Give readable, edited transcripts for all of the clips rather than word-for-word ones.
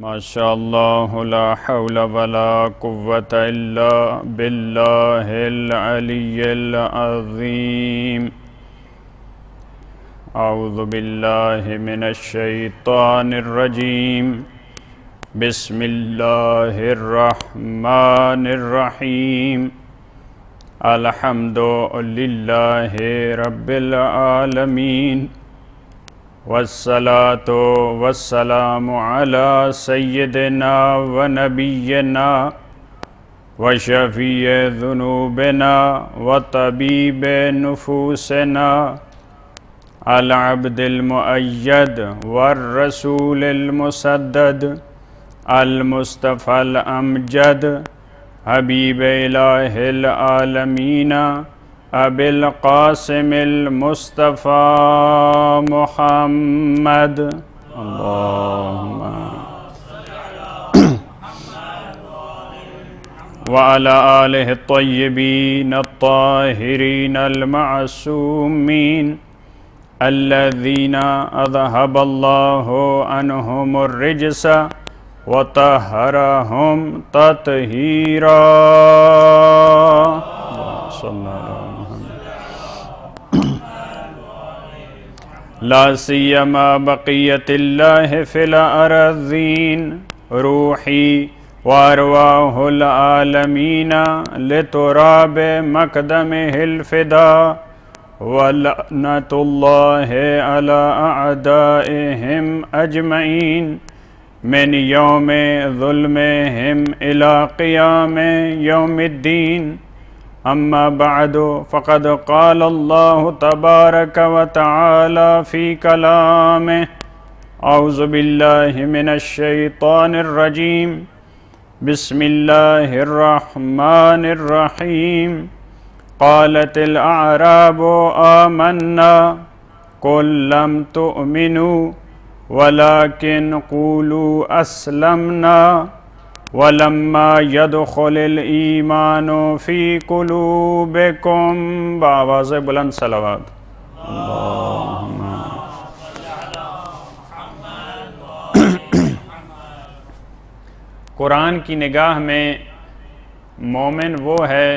ماشاء اللہ لا حول ولا قوة الا باللہ العلی العظیم اعوذ باللہ من الشیطان الرجیم بسم اللہ الرحمن الرحیم الحمد للہ رب العالمین والصلاة والسلام على سيدنا ونبينا وشفيع ذنوبنا وطبيب نفوسنا العبد المؤيد والرسول المسدد المصطفى الأمجد حبيب إله العالمين ابی القاسم المصطفى محمد اللہم وعلى آلہ الطیبین الطاہرین المعصومین الذین اذهب اللہ عنہم الرجس وطہرہم تطہیرا صلی اللہ علیہ لا سیما بقیت اللہ فی الارضین روحی وارواح العالمین لتراب مقدمہ الفدا ولعنت اللہ علی اعدائہم اجمعین من یوم ظلمہم الى قیام یوم الدین اما بعد فقد قال اللہ تبارک وتعالی فی کلامہ اعوذ باللہ من الشیطان الرجیم بسم اللہ الرحمن الرحیم قالت الاعراب آمنا قل لم تؤمنوا ولكن قولوا اسلمنا ولما يدخل الایمان فی قلوبکم بآواز بلند صلوات اللہم قرآن کی نگاہ میں مومن وہ ہے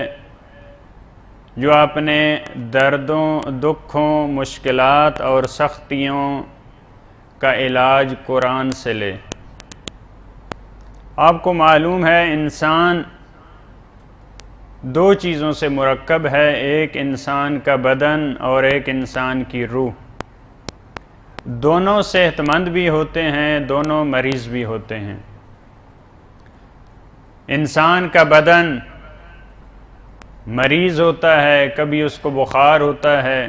جو اپنے دردوں دکھوں مشکلات اور سختیوں کا علاج قرآن سے لے۔ آپ کو معلوم ہے انسان دو چیزوں سے مرکب ہے، ایک انسان کا بدن اور ایک انسان کی روح۔ دونوں صحت مند بھی ہوتے ہیں، دونوں مریض بھی ہوتے ہیں۔ انسان کا بدن مریض ہوتا ہے، کبھی اس کو بخار ہوتا ہے،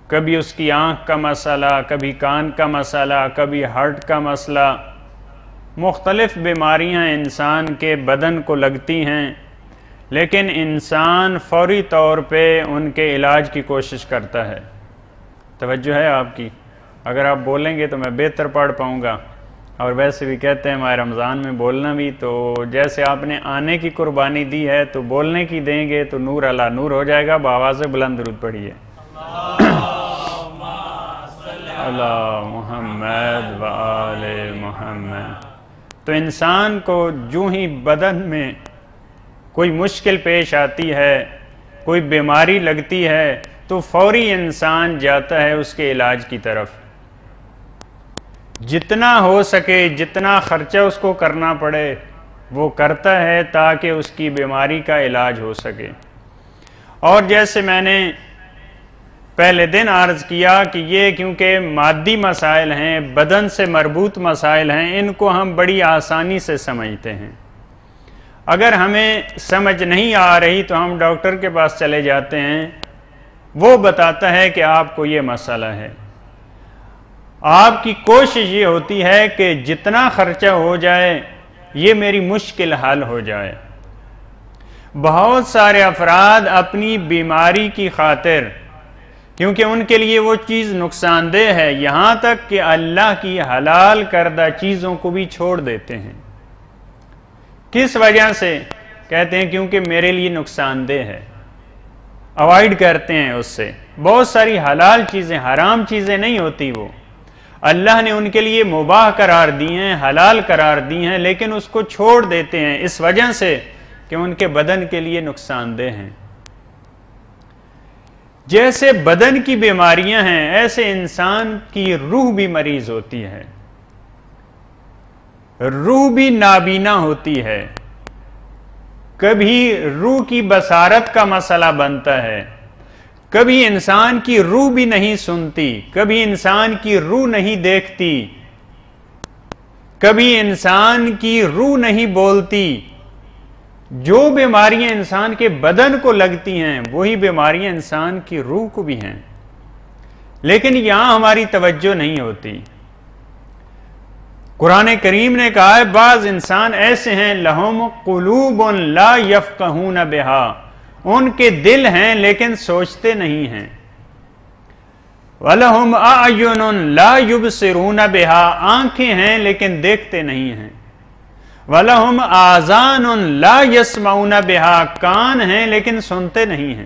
کبھی اس کی آنکھ کا مسئلہ، کبھی کان کا مسئلہ، کبھی ہارٹ کا مسئلہ، مختلف بیماریاں انسان کے بدن کو لگتی ہیں، لیکن انسان فوری طور پہ ان کے علاج کی کوشش کرتا ہے۔ توجہ ہے آپ کی؟ اگر آپ بولیں گے تو میں بہتر پڑھ پاؤں گا، اور ویسے بھی کہتے ہیں ماہ رمضان میں بولنا بھی، تو جیسے آپ نے آنے کی قربانی دی ہے تو بولنے کی دیں گے تو نور علی نور ہو جائے گا۔ بآواز بلند درود پڑھیے اللہ محمد و آل محمد۔ تو انسان کو جو ہی بدن میں کوئی مشکل پیش آتی ہے، کوئی بیماری لگتی ہے، تو فوری انسان جاتا ہے اس کے علاج کی طرف، جتنا ہو سکے جتنا خرچہ اس کو کرنا پڑے وہ کرتا ہے تاکہ اس کی بیماری کا علاج ہو سکے۔ اور جیسے میں نے پہلے دن عرض کیا کہ یہ کیونکہ مادی مسائل ہیں، بدن سے مربوط مسائل ہیں، ان کو ہم بڑی آسانی سے سمجھتے ہیں۔ اگر ہمیں سمجھ نہیں آ رہی تو ہم ڈاکٹر کے پاس چلے جاتے ہیں، وہ بتاتا ہے کہ آپ کو یہ مسئلہ ہے۔ آپ کی کوشش یہ ہوتی ہے کہ جتنا خرچہ ہو جائے یہ میری مشکل حل ہو جائے۔ بہت سارے افراد اپنی بیماری کی خاطر، کیونکہ ان کے لیے وہ چیز نقصان دہ ہے، یہاں تک کہ اللہ کی حلال کردہ چیزوں کو بھی چھوڑ دیتے ہیں۔ کس وجہ سے؟ کہتے ہیں کیونکہ میرے لیے نقصان دہ ہے، اوائڈ کرتے ہیں اس سے۔ بہت ساری حلال چیزیں، حرام چیزیں نہیں ہوتی وہ، اللہ نے ان کے لیے مباح قرار دی ہیں، حلال قرار دی ہیں، لیکن اس کو چھوڑ دیتے ہیں اس وجہ سے کہ ان کے بدن کے لیے نقصان دہ ہیں۔ جیسے بدن کی بیماریاں ہیں، ایسے انسان کی روح بھی مریض ہوتی ہے، روح بھی نابینا ہوتی ہے، کبھی روح کی بصارت کا مسئلہ بنتا ہے، کبھی انسان کی روح بھی نہیں سنتی، کبھی انسان کی روح نہیں دیکھتی، کبھی انسان کی روح نہیں بولتی۔ جو بیماریاں انسان کے بدن کو لگتی ہیں وہی بیماریاں انسان کی روح کو بھی ہیں، لیکن یہاں ہماری توجہ نہیں ہوتی۔ قرآن کریم نے کہا ہے بعض انسان ایسے ہیں لہم قلوب لا یفقہون بہا، ان کے دل ہیں لیکن سوچتے نہیں ہیں۔ وَلَهُمْ أَعْيُنٌ لَا يُبْصِرُونَ بِهَا، آنکھیں ہیں لیکن دیکھتے نہیں ہیں۔ وَلَهُمْ آذَانٌ لَا يَسْمَعُونَ بِهَا، کان ہیں لیکن سنتے نہیں ہیں۔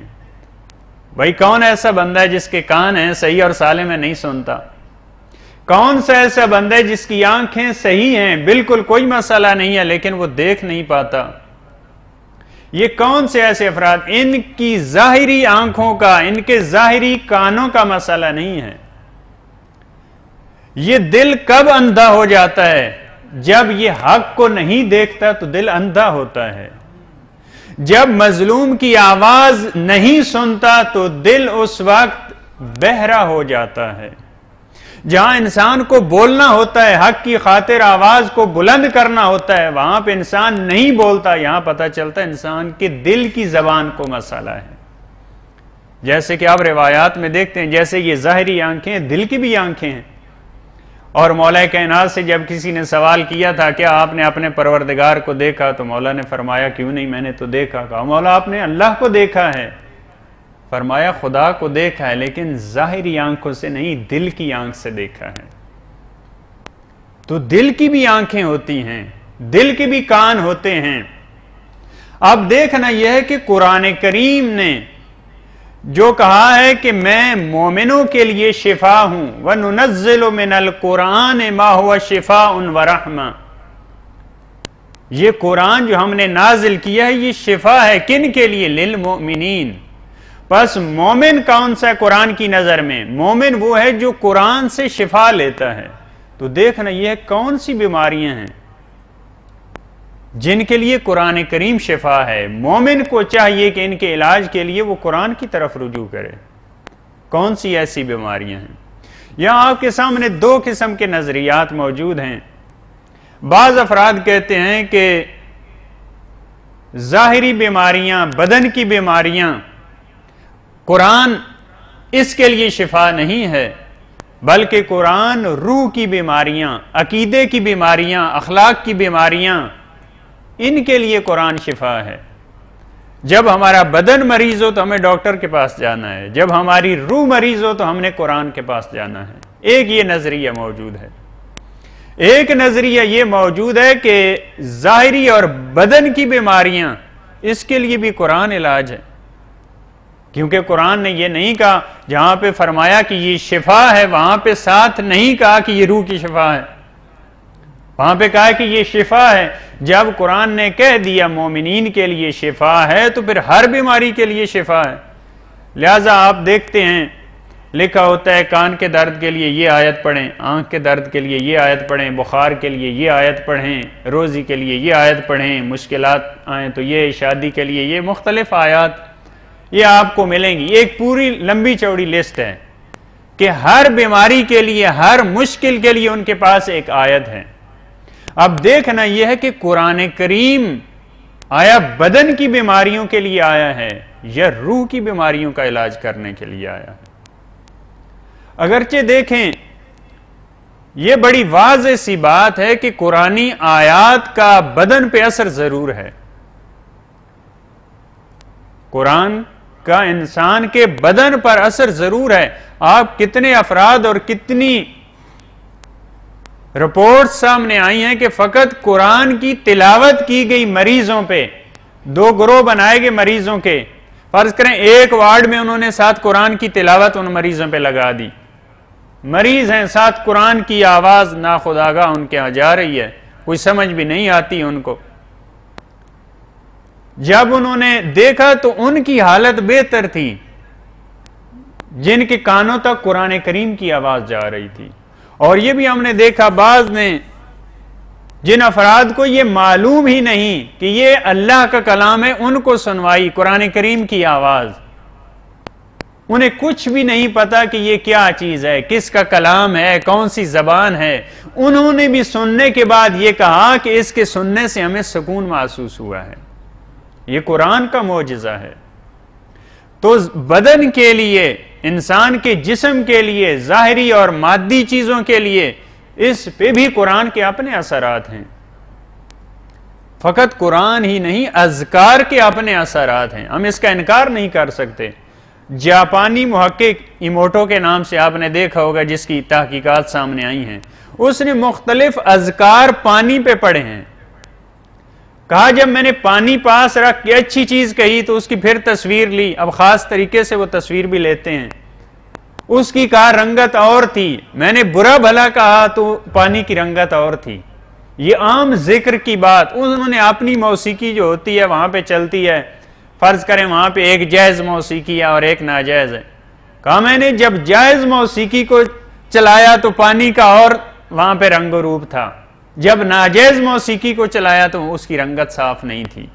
بھائی کون ایسا بندہ ہے جس کے کان ہیں صحیح اور سالم ہے نہیں سنتا؟ کون سا ایسا بندہ ہے جس کی آنکھیں صحیح ہیں، بالکل کوئی مسئلہ نہیں ہے، لیکن وہ دیکھ نہیں پاتا؟ یہ کون سے ایسے افراد، ان کی ظاہری آنکھوں کا، ان کے ظاہری کانوں کا مسئلہ نہیں ہے۔ یہ دل کب اندھا ہو جاتا ہے؟ جب یہ حق کو نہیں دیکھتا تو دل اندھا ہوتا ہے۔ جب مظلوم کی آواز نہیں سنتا تو دل اس وقت بہرا ہو جاتا ہے۔ جہاں انسان کو بولنا ہوتا ہے، حق کی خاطر آواز کو بلند کرنا ہوتا ہے، وہاں پہ انسان نہیں بولتا۔ یہاں پتہ چلتا ہے انسان کے دل کی زبان کو مسئلہ ہے۔ جیسے کہ آپ روایات میں دیکھتے ہیں، جیسے یہ ظاہری آنکھیں دل کی بھی آنکھیں ہیں۔ اور مولا کائنات سے جب کسی نے سوال کیا تھا کیا آپ نے اپنے پروردگار کو دیکھا، تو مولا نے فرمایا کیوں نہیں، میں نے تو دیکھا۔ کہا مولا آپ نے اللہ کو دیکھا ہے؟ فرمایا خدا کو دیکھا ہے لیکن ظاہری آنکھوں سے نہیں، دل کی آنکھ سے دیکھا ہے۔ تو دل کی بھی آنکھیں ہوتی ہیں، دل کے بھی کان ہوتے ہیں۔ اب دیکھنا یہ ہے کہ قرآن کریم نے جو کہا ہے کہ میں مومنوں کے لیے شفا ہوں، وَنُنَزِّلُ مِنَ الْقُرْآنِ مَا هُوَ شِفَاءٌ وَرَحْمَةٌ، یہ قرآن جو ہم نے نازل کیا ہے یہ شفا ہے، کن کے لیے؟ للمؤمنین۔ بس مومن کون سا ہے قرآن کی نظر میں؟ مومن وہ ہے جو قرآن سے شفا لیتا ہے۔ تو دیکھنا یہ کون سی بیماریاں ہیں جن کے لیے قرآن کریم شفا ہے۔ مومن کو چاہیے کہ ان کے علاج کے لیے وہ قرآن کی طرف رجوع کرے۔ کون سی ایسی بیماریاں ہیں؟ یہاں آپ کے سامنے دو قسم کے نظریات موجود ہیں۔ بعض افراد کہتے ہیں کہ ظاہری بیماریاں، بدن کی بیماریاں، قرآن اس کے لیے شفا نہیں ہے، بلکہ قرآن روح کی بیماریاں، عقیدے کی بیماریاں، اخلاق کی بیماریاں، ان کے لیے قرآن شفا ہے۔ جب ہمارا بدن مریض ہو تو ہمیں ڈاکٹر کے پاس جانا ہے، جب ہماری روح مریض ہو تو ہم نے قرآن کے پاس جانا ہے۔ ایک یہ نظریہ موجود ہے۔ ایک نظریہ یہ موجود ہے کہ ظاہری اور بدن کی بیماریاں، اس کے لیے بھی قرآن علاج ہے، کیونکہ قرآن نے یہ نہیں کہا، جہاں پہ فرمایا کہ یہ شفا ہے وہاں پہ ساتھ نہیں کہا کہ یہ روح کی شفا ہے، وہاں پہ کہا کہ یہ شفا ہے۔ جب قرآن نے کہہ دیا مومنین کے لیے شفا ہے تو پھر ہر بیماری کے لیے شفا ہے۔ لہٰذا آپ دیکھتے ہیں لکھا ہوتا ہے کان کے درد کے لیے یہ آیت پڑھیں، آنکھ کے درد کے لیے یہ آیت پڑھیں، بخار کے لیے یہ آیت پڑھیں، روزی کے لیے یہ آیت پڑھیں، مشکلات آئیں تو یہ، شادی کے لیے یہ، مختلف آیات یہ آپ کو ملیں گی۔ ایک پوری لمبی چوڑی لسٹ ہے کہ ہر بیماری کے لیے، ہر مشکل کے لیے ان کے پاس ایک آیت ہے۔ اب دیکھنا یہ ہے کہ قرآن کریم آیا بدن کی بیماریوں کے لیے آیا ہے یا روح کی بیماریوں کا علاج کرنے کے لیے آیا ہے؟ اگرچہ دیکھیں یہ بڑی واضح سی بات ہے کہ قرآنی آیات کا بدن پہ اثر ضرور ہے۔ قرآن کا انسان کے بدن پر اثر ضرور ہے۔ آپ کتنے افراد اور کتنی رپورٹ سامنے آئی ہیں کہ فقط قرآن کی تلاوت کی گئی مریضوں پہ، دو گروہ بنائے گئے مریضوں کے، فرض کریں ایک وارڈ میں انہوں نے ساتھ قرآن کی تلاوت ان مریضوں پہ لگا دی، مریض ہیں، ساتھ قرآن کی آواز ناخودآگاہ ان کے ہاں جا رہی ہے، کوئی سمجھ بھی نہیں آتی ان کو. جب انہوں نے دیکھا تو ان کی حالت بہتر تھی جن کے کانوں تک قرآن کریم کی آواز جا رہی تھی. اور یہ بھی ہم نے دیکھا بعض نے جن افراد کو یہ معلوم ہی نہیں کہ یہ اللہ کا کلام ہے، ان کو سنوائی قرآن کریم کی آواز. انہیں کچھ بھی نہیں پتا کہ یہ کیا چیز ہے، کس کا کلام ہے، کون سی زبان ہے. انہوں نے بھی سننے کے بعد یہ کہا کہ اس کے سننے سے ہمیں سکون محسوس ہوا ہے. یہ قرآن کا معجزہ ہے. تو بدن کے لیے، انسان کے جسم کے لیے، ظاہری اور مادی چیزوں کے لیے اس پہ بھی قرآن کے اپنے اثرات ہیں. فقط قرآن ہی نہیں، اذکار کے اپنے اثرات ہیں، ہم اس کا انکار نہیں کر سکتے. جاپانی محقق ایموٹو کے نام سے آپ نے دیکھا ہوگا، جس کی تحقیقات سامنے آئی ہیں، اس نے مختلف اذکار پانی پہ پڑھے ہیں. کہا جب میں نے پانی پاس رکھ کے اچھی چیز کہی تو اس کی پھر تصویر لی. اب خاص طریقے سے وہ تصویر بھی لیتے ہیں. اس کی کہا رنگت اور تھی، میں نے برا بھلا کہا تو پانی کی رنگت اور تھی. یہ عام ذکر کی بات. انہوں نے اپنی موسیقی جو ہوتی ہے وہاں پہ چلتی ہے، فرض کریں وہاں پہ ایک جائز موسیقی ہے اور ایک ناجائز ہے. کہا میں نے جب جائز موسیقی کو چلایا تو پانی کا اور وہاں پہ رنگ و روپ تھا، جب ناجائز موسیقی کو چلایا تو اس کی رنگت صاف نہیں تھی.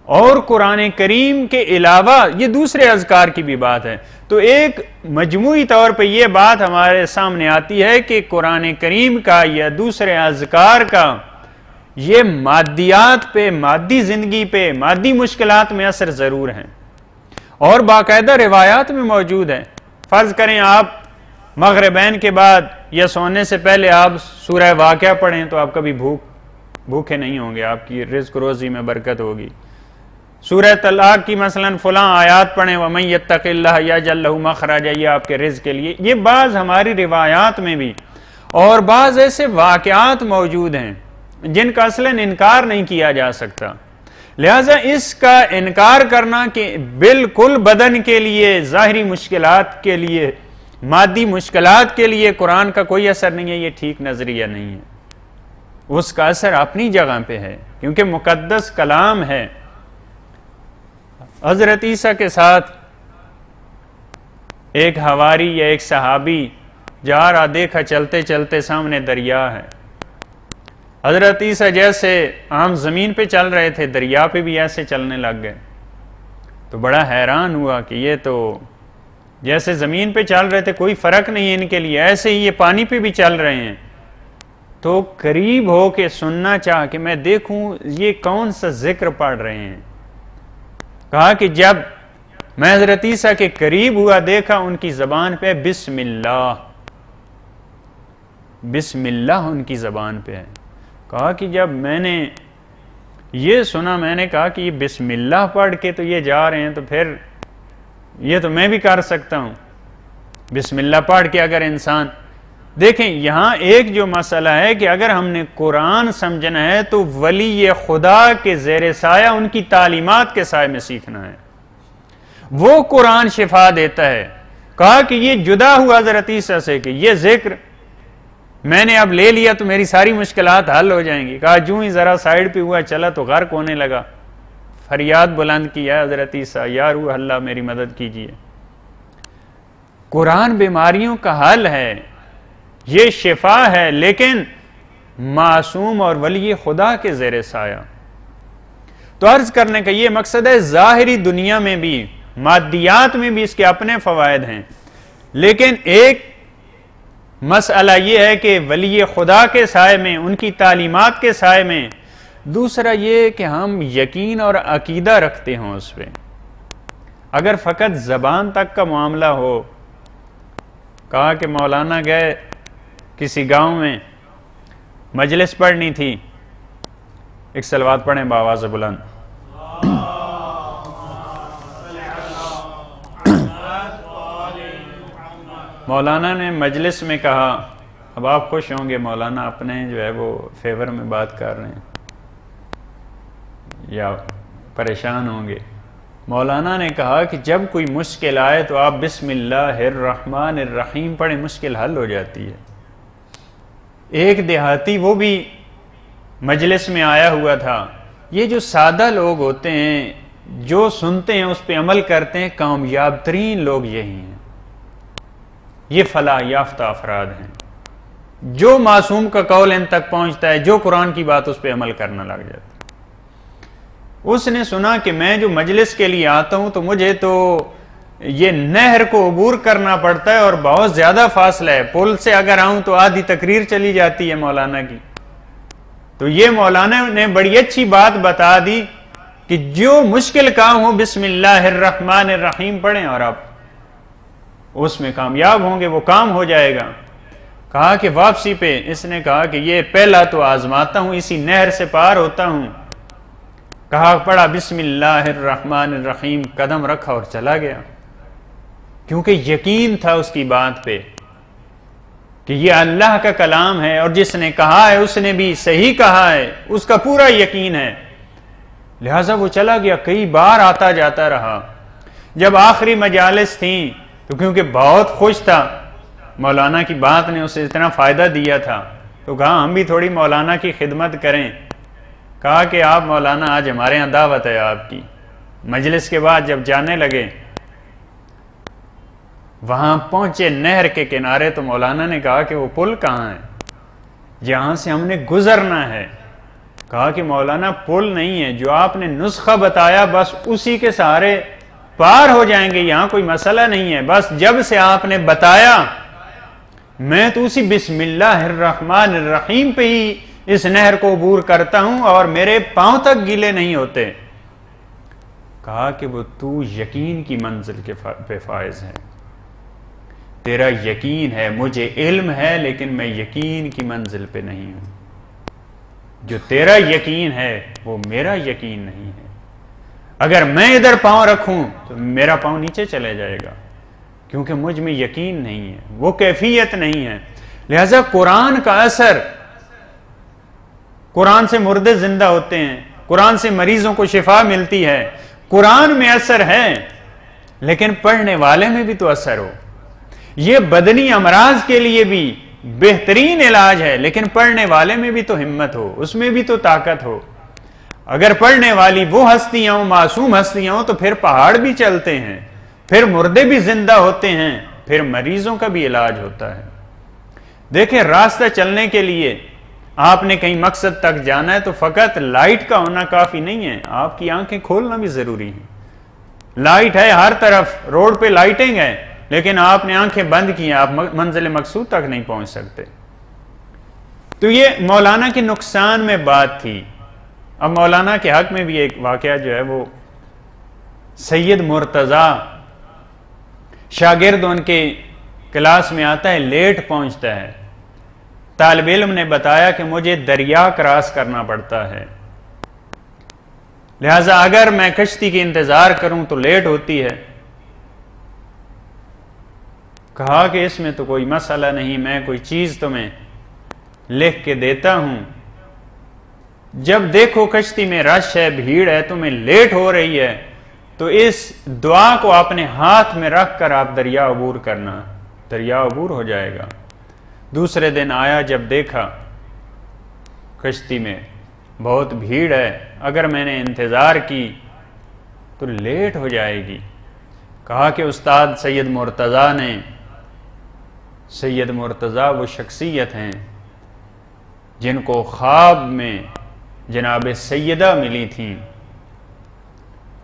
اور قرآن کریم کے علاوہ یہ دوسرے اذکار کی بھی بات ہے. تو ایک مجموعی طور پہ یہ بات ہمارے سامنے آتی ہے کہ قرآن کریم کا یا دوسرے اذکار کا یہ مادیات پہ، مادی زندگی پہ، مادی مشکلات میں اثر ضرور ہیں، اور باقاعدہ روایات میں موجود ہیں. فرض کریں آپ مغربین کے بعد یا سونے سے پہلے آپ سورہ واقعہ پڑھیں تو آپ کبھی بھوکے نہیں ہوں گے، آپ کی رزق روزی میں برکت ہوگی. سورہ طلاق کی مثلا فلاں آیات پڑھیں، وَمَن يَتَّقِ اللَّهَ يَجْعَل لَّهُ مَخْرَجًا، یہ آپ کے رزق کے لیے. یہ بعض ہماری روایات میں بھی اور بعض ایسے واقعات موجود ہیں جن کا اصلاً انکار نہیں کیا جا سکتا. لہٰذا اس کا انکار کرنا کہ بالکل بدن کے لیے، ظاہری مشکلات کے لیے، مادی مشکلات کے لیے قرآن کا کوئی اثر نہیں ہے، یہ ٹھیک نظریہ نہیں ہے. اس کا اثر اپنی جگہ پہ ہے کیونکہ مقدس کلام ہے. حضرت عیسیٰ کے ساتھ ایک حواری یا ایک صحابی جا رہا، دیکھا چلتے چلتے سامنے دریا ہے. حضرت عیسیٰ جیسے عام زمین پہ چل رہے تھے، دریا پہ بھی ایسے چلنے لگ گئے. تو بڑا حیران ہوا کہ یہ تو جیسے زمین پہ چل رہے تھے کوئی فرق نہیں ان کے لیے، ایسے ہی یہ پانی پہ بھی چل رہے ہیں. تو قریب ہو کے سننا چاہ کہ میں دیکھوں یہ کون سا ذکر پڑھ رہے ہیں. کہا کہ جب میں حضرت عیسیٰ کے قریب ہوا دیکھا ان کی زبان پہ بسم اللہ، بسم اللہ ان کی زبان پہ ہے. کہا کہ جب میں نے یہ سنا میں نے کہا کہ یہ بسم اللہ پڑھ کے تو یہ جا رہے ہیں، تو پھر یہ تو میں بھی کر سکتا ہوں. بسم اللہ پڑھ کے اگر انسان دیکھیں، یہاں ایک جو مسئلہ ہے کہ اگر ہم نے قرآن سمجھنا ہے تو ولی خدا کے زیر سایہ ان کی تعلیمات کے سائے میں سیکھنا ہے. وہ قرآن شفا دیتا ہے. کہا کہ یہ جدا ہوا حضرت عیسیٰ سے کہ یہ ذکر میں نے اب لے لیا تو میری ساری مشکلات حل ہو جائیں گی. کہا جوں ہی ذرا سائیڈ پہ ہوا چلا تو غرق ہونے لگا. فریاد بلند کیا حضرت عیسیٰ، یا روح اللہ میری مدد کیجیے. قرآن بیماریوں کا حل ہے، یہ شفا ہے، لیکن معصوم اور ولی خدا کے زیر سایہ. تو عرض کرنے کا یہ مقصد ہے، ظاہری دنیا میں بھی، مادیات میں بھی اس کے اپنے فوائد ہیں، لیکن ایک مسئلہ یہ ہے کہ ولی خدا کے سائے میں، ان کی تعلیمات کے سائے میں. دوسرا یہ کہ ہم یقین اور عقیدہ رکھتے ہوں اس پہ. اگر فقط زبان تک کا معاملہ ہو. کہا کہ مولانا گئے کسی گاؤں میں، مجلس پڑھنی تھی. ایک صلوات پڑھیں بآواز بلند. مولانا نے مجلس میں کہا، اب آپ خوش ہوں گے، مولانا اپنے جو ہے وہ فیور میں بات کر رہے ہیں یا پریشان ہوں گے. مولانا نے کہا کہ جب کوئی مشکل آئے تو آپ بسم اللہ الرحمن الرحیم پڑھیں، مشکل حل ہو جاتی ہے۔ ایک دیہاتی وہ بھی مجلس میں آیا ہوا تھا۔ یہ جو سادہ لوگ ہوتے ہیں، جو سنتے ہیں اس پہ عمل کرتے ہیں، کامیاب ترین لوگ یہی ہیں، یہ فلاح یافتہ افراد ہیں۔ جو معصوم کا قول ان تک پہنچتا ہے، جو قرآن کی بات اس پہ عمل کرنا لگ جاتا ہے۔ اس نے سنا کہ میں جو مجلس کے لیے آتا ہوں تو مجھے تو یہ نہر کو عبور کرنا پڑتا ہے اور بہت زیادہ فاصلہ ہے، پل سے اگر آؤں تو آدھی تقریر چلی جاتی ہے مولانا کی۔ تو یہ مولانا نے بڑی اچھی بات بتا دی کہ جو مشکل کام ہو بسم اللہ الرحمن الرحیم پڑھیں اور آپ اس میں کامیاب ہوں گے، وہ کام ہو جائے گا۔ کہا کہ واپسی پہ اس نے کہا کہ یہ پہلا تو آزماتا ہوں، اسی نہر سے پار ہوتا ہوں۔ کہا پڑھا بسم اللہ الرحمن الرحیم، قدم رکھا اور چلا گیا، کیونکہ یقین تھا اس کی بات پہ کہ یہ اللہ کا کلام ہے اور جس نے کہا ہے اس نے بھی صحیح کہا ہے، اس کا پورا یقین ہے، لہٰذا وہ چلا گیا۔ کئی بار آتا جاتا رہا۔ جب آخری مجالس تھیں تو کیونکہ بہت خوش تھا، مولانا کی بات نے اسے اتنا فائدہ دیا تھا، تو کہا ہم بھی تھوڑی مولانا کی خدمت کریں۔ کہا کہ آپ مولانا آج ہمارے یہاں دعوت ہے آپ کی۔ مجلس کے بعد جب جانے لگے، وہاں پہنچے نہر کے کنارے، تو مولانا نے کہا کہ وہ پل کہاں ہے جہاں سے ہم نے گزرنا ہے؟ کہا کہ مولانا پل نہیں ہے، جو آپ نے نسخہ بتایا بس اسی کے سہارے پار ہو جائیں گے، یہاں کوئی مسئلہ نہیں ہے، بس جب سے آپ نے بتایا میں تو اسی بسم اللہ الرحمن الرحیم پہ ہی اس نہر کو عبور کرتا ہوں اور میرے پاؤں تک گیلے نہیں ہوتے۔ کہا کہ وہ تو یقین کی منزل پہ فائز ہے، تیرا یقین ہے، مجھے علم ہے لیکن میں یقین کی منزل پہ نہیں ہوں۔ جو تیرا یقین ہے وہ میرا یقین نہیں ہے۔ اگر میں ادھر پاؤں رکھوں تو میرا پاؤں نیچے چلے جائے گا، کیونکہ مجھ میں یقین نہیں ہے، وہ کیفیت نہیں ہے۔ لہذا قرآن کا اثر، قرآن سے مردے زندہ ہوتے ہیں، قرآن سے مریضوں کو شفا ملتی ہے، قرآن میں اثر ہے، لیکن پڑھنے والے میں بھی تو اثر ہو۔ یہ بدنی امراض کے لیے بھی بہترین علاج ہے، لیکن پڑھنے والے میں بھی تو ہمت ہو، اس میں بھی تو طاقت ہو۔ اگر پڑھنے والی وہ ہستیاں ہوں، معصوم ہستیاں ہوں، تو پھر پہاڑ بھی چلتے ہیں، پھر مردے بھی زندہ ہوتے ہیں، پھر مریضوں کا بھی علاج ہوتا ہے۔ دیکھیں، راستہ چلنے کے لیے آپ نے کہیں مقصد تک جانا ہے تو فقط لائٹ کا ہونا کافی نہیں ہے، آپ کی آنکھیں کھولنا بھی ضروری ہے۔ لائٹ ہے ہر طرف، روڈ پہ لائٹنگ ہے، لیکن آپ نے آنکھیں بند کی ہیں، آپ منزل مقصود تک نہیں پہنچ سکتے۔ تو یہ مولانا کے نقصان میں بات تھی۔ اب مولانا کے حق میں بھی ایک واقعہ جو ہے، وہ سید مرتضی شاگرد ان کے کلاس میں آتا ہے، لیٹ پہنچتا ہے۔ طالب علم نے بتایا کہ مجھے دریا کراس کرنا پڑتا ہے، لہذا اگر میں کشتی کی انتظار کروں تو لیٹ ہوتی ہے۔ کہا کہ اس میں تو کوئی مسئلہ نہیں، میں کوئی چیز تمہیں لکھ کے دیتا ہوں، جب دیکھو کشتی میں رش ہے، بھیڑ ہے، تمہیں لیٹ ہو رہی ہے، تو اس دعا کو اپنے ہاتھ میں رکھ کر آپ دریا عبور کرنا، دریا عبور ہو جائے گا۔ دوسرے دن آیا، جب دیکھا کشتی میں بہت بھیڑ ہے، اگر میں نے انتظار کی تو لیٹ ہو جائے گی۔ کہا کہ استاد سید مرتضی وہ شخصیت ہیں جن کو خواب میں جناب سیدہ ملی تھیں،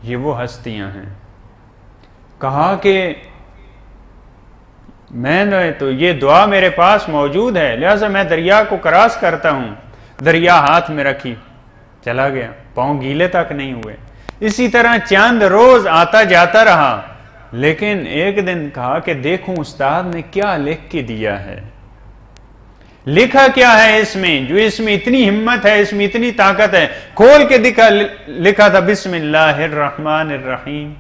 یہ وہ ہستیاں ہیں۔ کہا کہ میں نے تو یہ دعا میرے پاس موجود ہے، لہذا میں دریا کو کراس کرتا ہوں۔ دریا ہاتھ میں رکھی، چلا گیا، پاؤں گیلے تک نہیں ہوئے۔ اسی طرح چند روز آتا جاتا رہا، لیکن ایک دن کہا کہ دیکھوں استاد نے کیا لکھ کے دیا ہے، لکھا کیا ہے اس میں، جو اس میں اتنی ہمت ہے، اس میں اتنی طاقت ہے۔ کھول کے لکھا تھا بسم اللہ الرحمن الرحیم۔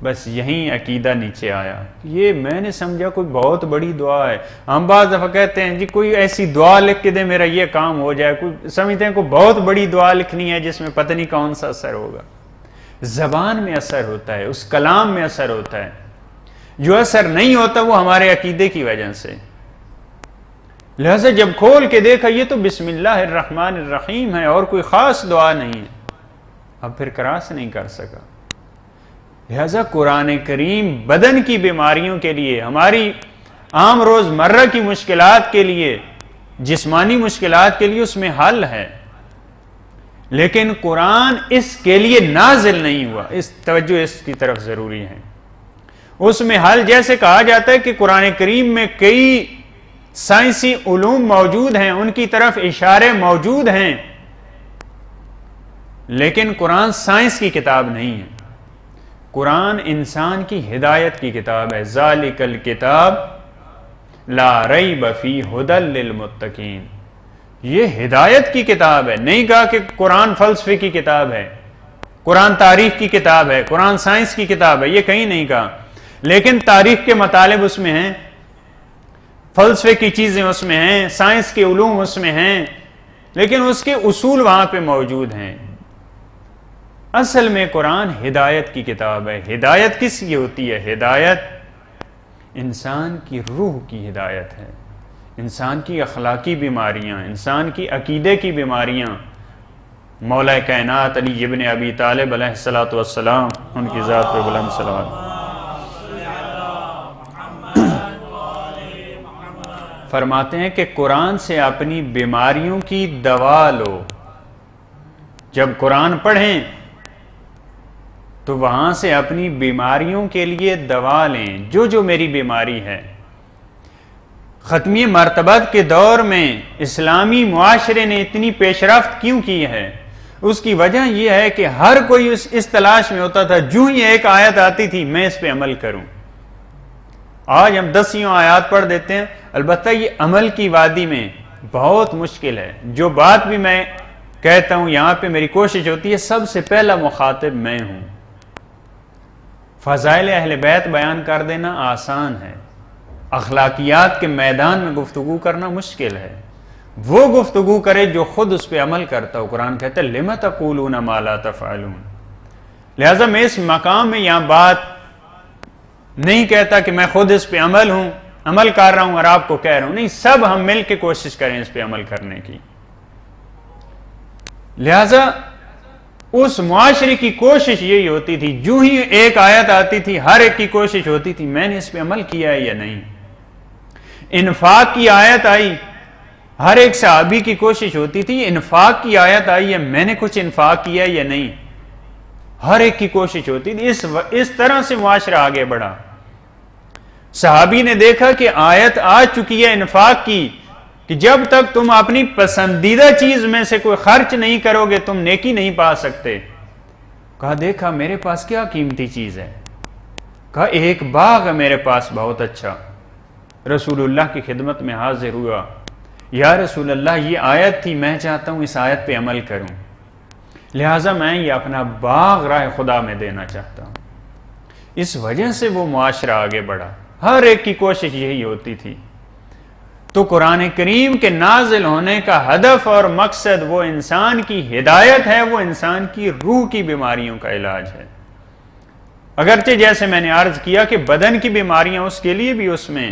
بس یہیں عقیدہ نیچے آیا۔ یہ میں نے سمجھا کوئی بہت بڑی دعا ہے۔ ہم بعض دفعہ کہتے ہیں جی کوئی ایسی دعا لکھ کے دے میرا یہ کام ہو جائے، کوئی سمجھتے ہیں کوئی بہت بڑی دعا لکھنی ہے جس میں پتہ نہیں کون سا اثر ہوگا، زبان میں اثر ہوتا ہے، اس کلام میں اثر ہوتا ہے. جو اثر نہیں ہوتا وہ ہمارے عقیدے کی وجہ سے. لہذا جب کھول کے دیکھا یہ تو بسم اللہ الرحمن الرحیم ہے اور کوئی خاص دعا نہیں ہے، اب پھر کراس نہیں کر سکا. لہذا قرآن کریم بدن کی بیماریوں کے لیے، ہماری عام روز مرہ کی مشکلات کے لیے، جسمانی مشکلات کے لیے اس میں حل ہے. لیکن قرآن اس کے لیے نازل نہیں ہوا. اس توجہ اس کی طرف ضروری ہے. اس میں حل، جیسے کہا جاتا ہے کہ قرآن کریم میں کئی سائنسی علوم موجود ہیں، ان کی طرف اشارے موجود ہیں، لیکن قرآن سائنس کی کتاب نہیں ہے. قرآن انسان کی ہدایت کی کتاب ہے. ذالک الکتاب لا ریب فیہ ھدی للمتقین. یہ ہدایت کی کتاب ہے. نہیں کہا کہ قرآن فلسفے کی کتاب ہے، قرآن تاریخ کی کتاب ہے، قرآن سائنس کی کتاب ہے، یہ کہیں نہیں کہا. لیکن تاریخ کے مطالب اس میں ہیں، فلسفے کی چیزیں اس میں ہیں، سائنس کے علوم اس میں ہیں، لیکن اس کے اصول وہاں پہ موجود ہیں. اصل میں قرآن ہدایت کی کتاب ہے. ہدایت کس کی ہوتی ہے؟ ہدایت انسان کی روح کی ہدایت ہے. انسان کی اخلاقی بیماریاں، انسان کی عقیدے کی بیماریاں. مولا کائنات علی ابن ابی طالب علیہ الصلوۃ والسلام، ان کی ذات پہ بلند صلوات، فرماتے ہیں کہ قرآن سے اپنی بیماریوں کی دوا لو. جب قرآن پڑھیں تو وہاں سے اپنی بیماریوں کے لیے دوا لیں. جو میری بیماری ہے. ختمی مرتبت کے دور میں اسلامی معاشرے نے اتنی پیش رفت کیوں کی ہے؟ اس کی وجہ یہ ہے کہ ہر کوئی اس تلاش میں ہوتا تھا، جو ہی ایک آیت آتی تھی میں اس پہ عمل کروں. آج ہم 10 آیات پڑھ دیتے ہیں، البتہ یہ عمل کی وادی میں بہت مشکل ہے. جو بات بھی میں کہتا ہوں یہاں پہ میری کوشش ہوتی ہے سب سے پہلا مخاطب میں ہوں. فضائل اہل بیت بیان کر دینا آسان ہے، اخلاقیات کے میدان میں گفتگو کرنا مشکل ہے. وہ گفتگو کرے جو خود اس پہ عمل کرتا ہو. قرآن کہتا ہے لِمَ تَقُولُونَ مَا لَا تَفْعَلُونَ. لہٰذا میں اس مقام میں یہاں بات نہیں کہتا کہ میں خود اس پہ عمل کر رہا ہوں اور آپ کو کہہ رہا ہوں. نہیں، سب ہم مل کے کوشش کریں اس پہ عمل کرنے کی. لہٰذا اس معاشرے کی کوشش یہی ہوتی تھی، جو ہی ایک آیت آتی تھی ہر ایک کی کوشش ہوتی تھی میں نے اس پہ عمل کیا ہے یا نہیں. انفاق کی آیت آئی، ہر ایک صحابی کی کوشش ہوتی تھی انفاق کی آیت آئی ہے میں نے کچھ انفاق کیا ہے یا نہیں. ہر ایک کی کوشش ہوتی تھی. اس طرح سے معاشرہ آگے بڑھا. صحابی نے دیکھا کہ آیت آ چکی ہے انفاق کی کہ جب تک تم اپنی پسندیدہ چیز میں سے کوئی خرچ نہیں کرو گے تم نیکی نہیں پا سکتے. کہا دیکھا میرے پاس کیا قیمتی چیز ہے. کہا ایک باغ ہے میرے پاس بہت اچھا. رسول اللہ کی خدمت میں حاضر ہوا، یا رسول اللہ یہ آیت تھی، میں چاہتا ہوں اس آیت پہ عمل کروں، لہٰذا میں یہ اپنا باغ راہ خدا میں دینا چاہتا ہوں. اس وجہ سے وہ معاشرہ آگے بڑھا. ہر ایک کی کوشش یہی ہوتی تھی. تو قرآن کریم کے نازل ہونے کا ہدف اور مقصد وہ انسان کی ہدایت ہے، وہ انسان کی روح کی بیماریوں کا علاج ہے. اگرچہ جیسے میں نے عرض کیا کہ بدن کی بیماریاں اس کے لیے بھی اس میں